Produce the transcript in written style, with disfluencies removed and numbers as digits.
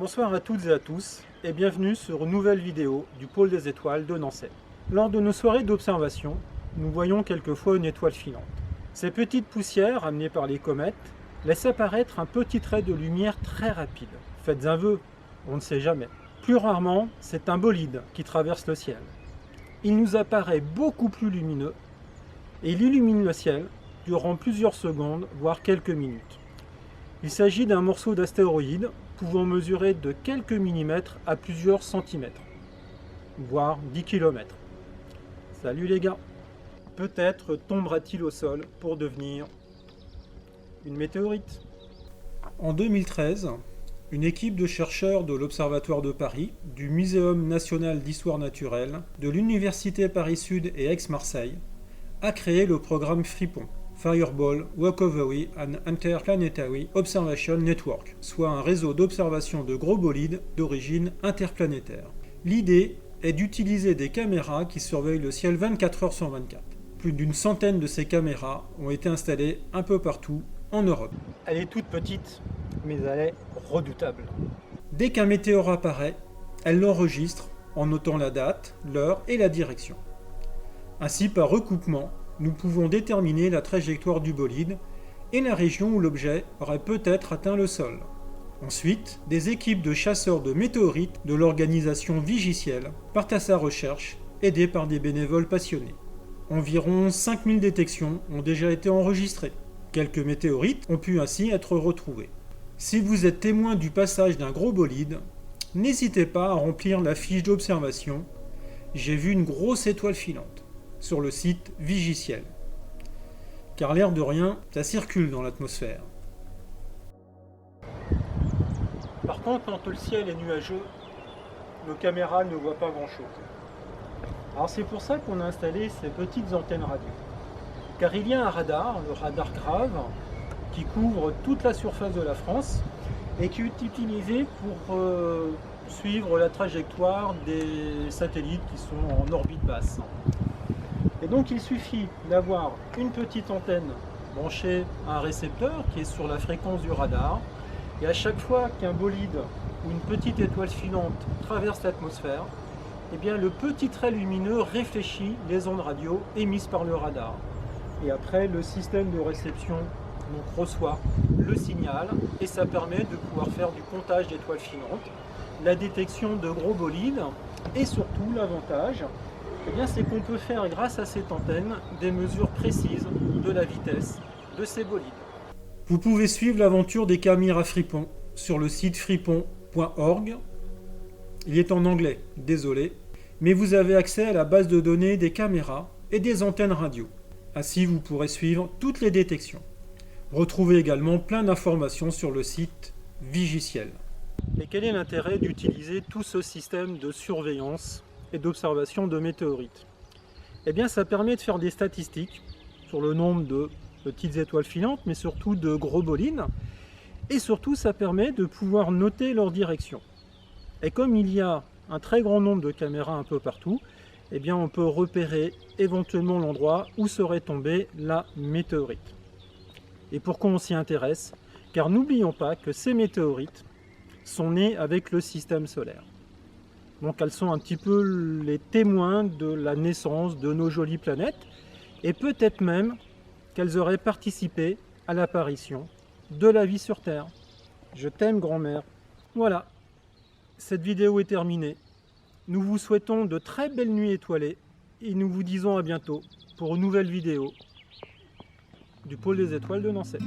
Bonsoir à toutes et à tous et bienvenue sur une nouvelle vidéo du pôle des étoiles de Nancy. Lors de nos soirées d'observation, nous voyons quelquefois une étoile filante. Ces petites poussières amenées par les comètes laissent apparaître un petit trait de lumière très rapide. Faites un vœu, on ne sait jamais. Plus rarement, c'est un bolide qui traverse le ciel. Il nous apparaît beaucoup plus lumineux et il illumine le ciel durant plusieurs secondes, voire quelques minutes. Il s'agit d'un morceau d'astéroïde pouvant mesurer de quelques millimètres à plusieurs centimètres, voire 10 km. Salut les gars! Peut-être tombera-t-il au sol pour devenir une météorite. En 2013, une équipe de chercheurs de l'Observatoire de Paris, du Muséum national d'histoire naturelle, de l'Université Paris-Sud et Aix-Marseille a créé le programme FRIPON, Fireball Recovery and Interplanetary Observation Network, soit un réseau d'observation de gros bolides d'origine interplanétaire. L'idée est d'utiliser des caméras qui surveillent le ciel 24 heures sur 24. Plus d'une centaine de ces caméras ont été installées un peu partout en Europe. Elle est toute petite, mais elle est redoutable. Dès qu'un météore apparaît, elle l'enregistre en notant la date, l'heure et la direction. Ainsi, par recoupement, nous pouvons déterminer la trajectoire du bolide et la région où l'objet aurait peut-être atteint le sol. Ensuite, des équipes de chasseurs de météorites de l'organisation Vigiciel partent à sa recherche, aidés par des bénévoles passionnés. Environ 5000 détections ont déjà été enregistrées. Quelques météorites ont pu ainsi être retrouvées. Si vous êtes témoin du passage d'un gros bolide, n'hésitez pas à remplir la fiche d'observation « J'ai vu une grosse étoile filante » sur le site Vigiciel. Car l'air de rien, ça circule dans l'atmosphère. Par contre, quand le ciel est nuageux, nos caméras ne voient pas grand-chose. Alors c'est pour ça qu'on a installé ces petites antennes radio. Car il y a un radar, le radar Grave, qui couvre toute la surface de la France et qui est utilisé pour suivre la trajectoire des satellites qui sont en orbite basse. Et donc il suffit d'avoir une petite antenne branchée à un récepteur qui est sur la fréquence du radar. Et à chaque fois qu'un bolide ou une petite étoile filante traverse l'atmosphère, eh bien le petit trait lumineux réfléchit les ondes radio émises par le radar. Et après, le système de réception donc, reçoit le signal et ça permet de pouvoir faire du comptage d'étoiles filantes, la détection de gros bolides et surtout l'avantage, eh bien, c'est qu'on peut faire grâce à cette antenne des mesures précises de la vitesse de ces bolides. Vous pouvez suivre l'aventure des caméras Fripon sur le site fripon.org. Il est en anglais, désolé, mais vous avez accès à la base de données des caméras et des antennes radio. Ainsi, vous pourrez suivre toutes les détections. Retrouvez également plein d'informations sur le site Vigiciel. Et quel est l'intérêt d'utiliser tout ce système de surveillance et d'observation de météorites? Eh bien, ça permet de faire des statistiques sur le nombre de petites étoiles filantes, mais surtout de gros bolides. Et surtout, ça permet de pouvoir noter leur direction. Et comme il y a un très grand nombre de caméras un peu partout, eh bien, on peut repérer éventuellement l'endroit où serait tombée la météorite. Et pourquoi on s'y intéresse? Car n'oublions pas que ces météorites sont nées avec le système solaire. Donc elles sont un petit peu les témoins de la naissance de nos jolies planètes, et peut-être même qu'elles auraient participé à l'apparition de la vie sur Terre. Je t'aime, grand-mère. Voilà, cette vidéo est terminée. Nous vous souhaitons de très belles nuits étoilées et nous vous disons à bientôt pour une nouvelle vidéo du pôle des étoiles de Nancy.